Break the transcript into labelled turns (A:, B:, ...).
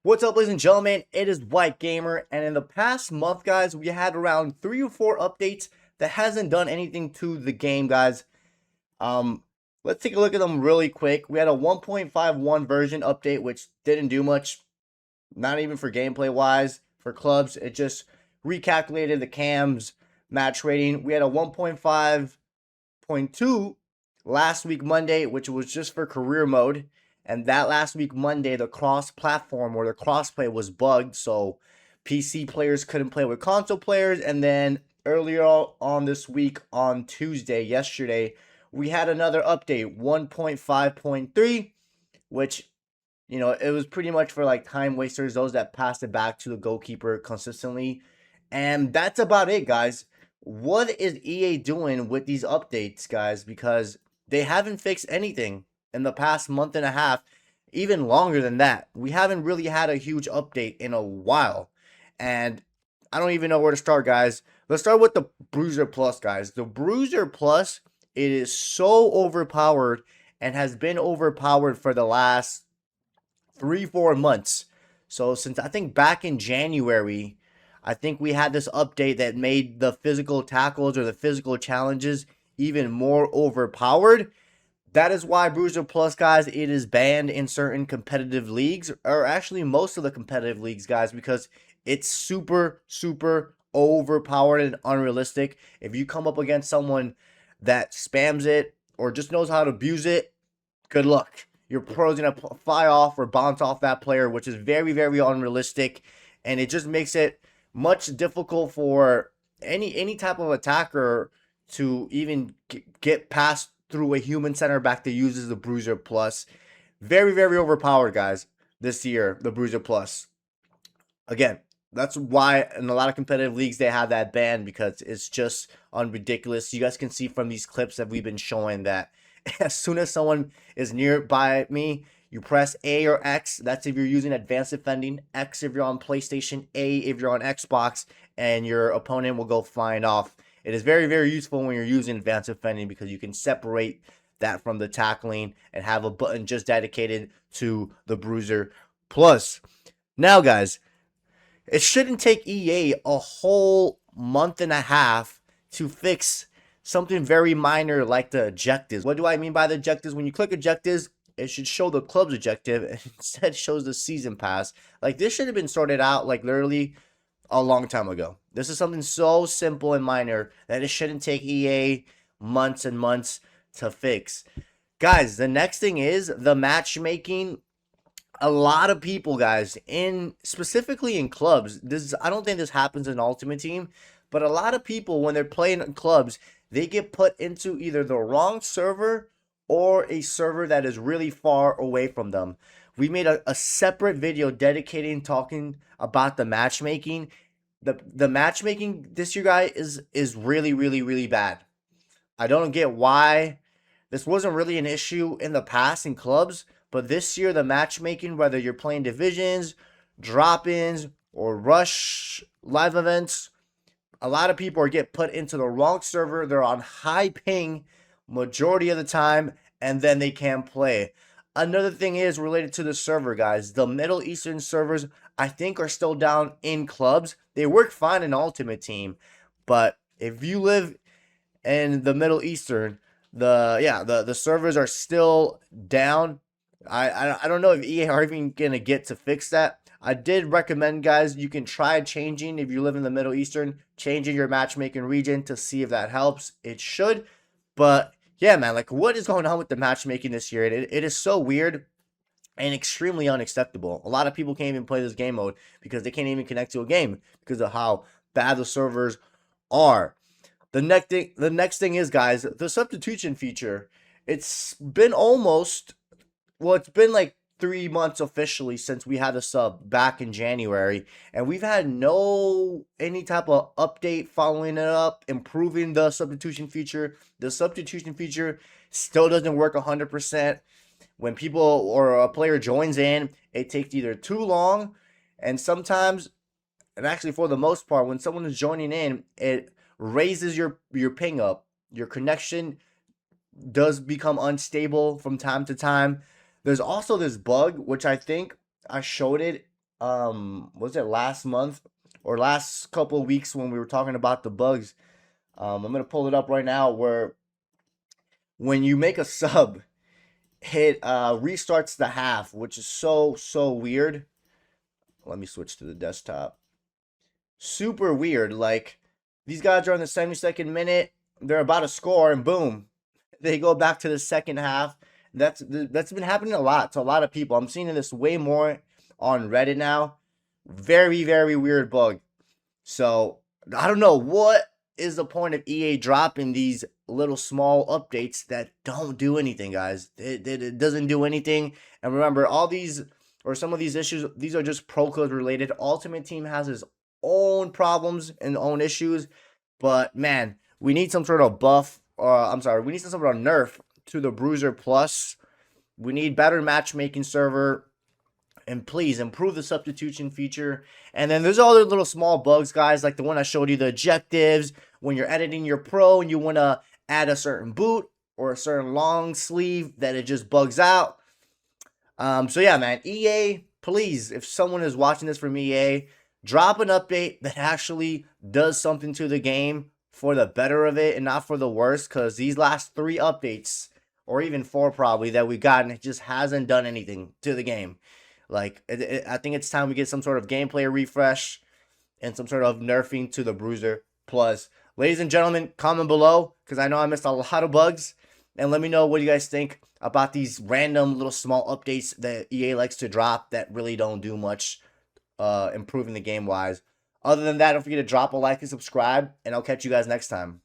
A: What's up, ladies and gentlemen? It is White Gamer, and in the past month, guys, we had around 3 or 4 updates that hasn't done anything to the game, guys. Um, let's take a look at them really quick. We had a 1.51 version update, which didn't do much, not even for gameplay wise. For clubs, it just recalculated the cams match rating. We had a 1.5.2 last week Monday, which was just for career mode. And that last week Monday, the cross-platform or the crossplay was bugged, so PC players couldn't play with console players. And then earlier on this week, on Tuesday, yesterday, we had another update, 1.5.3, which, it was pretty much for like time wasters, those that passed it back to the goalkeeper consistently. And that's about it, guys. What is EA doing with these updates, guys? Because they haven't fixed anything in the past month and a half, even longer than that. We haven't really had a huge update in a while. And I don't even know where to start, guys. Let's start with the Bruiser Plus, guys. The Bruiser Plus, it is so overpowered and has been overpowered for the last 3-4 months. So since I think back in January, I think we had this update that made the physical tackles or the physical challenges even more overpowered. That is why Bruiser Plus, guys, it is banned in certain competitive leagues, or actually most of the competitive leagues, guys, because it's super, super overpowered and unrealistic. If you come up against someone that spams it or just knows how to abuse it, good luck. Your pro's going to fly off or bounce off that player, which is very, very unrealistic, and it just makes it much difficult for any type of attacker to even get past through a human center back that uses the Bruiser Plus. Very, very overpowered, guys, this year, the Bruiser Plus. Again, that's why in a lot of competitive leagues they have that ban, because it's just unridiculous. You guys can see from these clips that we've been showing that as soon as someone is nearby me, you press A or X. That's if you're using advanced defending. X if you're on PlayStation. A if you're on Xbox. And your opponent will go flying off. It is very, very useful when you're using advanced defending, because you can separate that from the tackling and have a button just dedicated to the Bruiser Plus. Now, guys, it shouldn't take EA a whole month and a half to fix something very minor like the objectives. What do I mean by the objectives? When you click objectives, it should show the club's objective, and instead shows the season pass. Like, this should have been sorted out like literally a long time ago. This is something so simple and minor that it shouldn't take EA months and months to fix. Guys, the next thing is the matchmaking. A lot of people, guys, specifically in clubs, I don't think this happens in Ultimate Team, but a lot of people, when they're playing in clubs, they get put into either the wrong server or a server that is really far away from them. We made a separate video dedicating talking about the matchmaking. The matchmaking this year, guys, is really, really, really bad. I don't get why. This wasn't really an issue in the past in clubs, but this year the matchmaking, whether you're playing divisions, drop-ins, or rush live events, a lot of people are getting put into the wrong server. They're on high ping majority of the time, and then they can't play. Another thing is related to the server, guys. The Middle Eastern servers, I think, are still down in clubs. They work fine in Ultimate Team, but if you live in the Middle Eastern, the servers are still down. I don't know if EA are even gonna get to fix that. I did recommend, guys, you can try changing, if you live in the Middle Eastern, changing your matchmaking region to see if that helps. It should, but yeah, man, like, what is going on with the matchmaking this year? It is so weird and extremely unacceptable. A lot of people can't even play this game mode because they can't even connect to a game because of how bad the servers are. The next thing is, guys, the substitution feature. It's been it's been like 3 months officially since we had a sub back in January, and we've had any type of update following it up, improving the substitution feature. The substitution feature still doesn't work 100%. When people or a player joins in, it takes either too long, and sometimes, and actually for the most part, when someone is joining in, it raises your ping up. Your connection does become unstable from time to time. There's also this bug, which I think I showed it was it last month or last couple of weeks when we were talking about the bugs. I'm gonna pull it up right now where when you make a sub, it restarts the half, which is so weird. Let me switch to the desktop. Super weird. Like these guys are in the 72nd minute, they're about to score, and boom, they go back to the second half. That's been happening a lot to a lot of people. I'm seeing this way more on Reddit now. Very weird bug. So I don't know what is the point of EA dropping these little small updates that don't do anything, guys. It doesn't do anything. And remember, all these or some of these issues, these are just pro code related. Ultimate Team has its own problems and own issues, but man, we need some sort of buff. I'm sorry, we need some sort of nerf to the Bruiser Plus. We need better matchmaking server. And please improve the substitution feature. And then there's other little small bugs, guys, like the one I showed you, the objectives. When you're editing your pro and you want to add a certain boot or a certain long sleeve, that it just bugs out. So yeah, man, EA, please, if someone is watching this from EA, drop an update that actually does something to the game for the better of it and not for the worse, because these last 3 updates, or even 4 probably, that we've gotten, it just hasn't done anything to the game. Like, I think it's time we get some sort of gameplay refresh and some sort of nerfing to the Bruiser Plus. Ladies and gentlemen, comment below, because I know I missed a lot of bugs. And let me know what you guys think about these random little small updates that EA likes to drop that really don't do much improving the game-wise. Other than that, don't forget to drop a like and subscribe, and I'll catch you guys next time.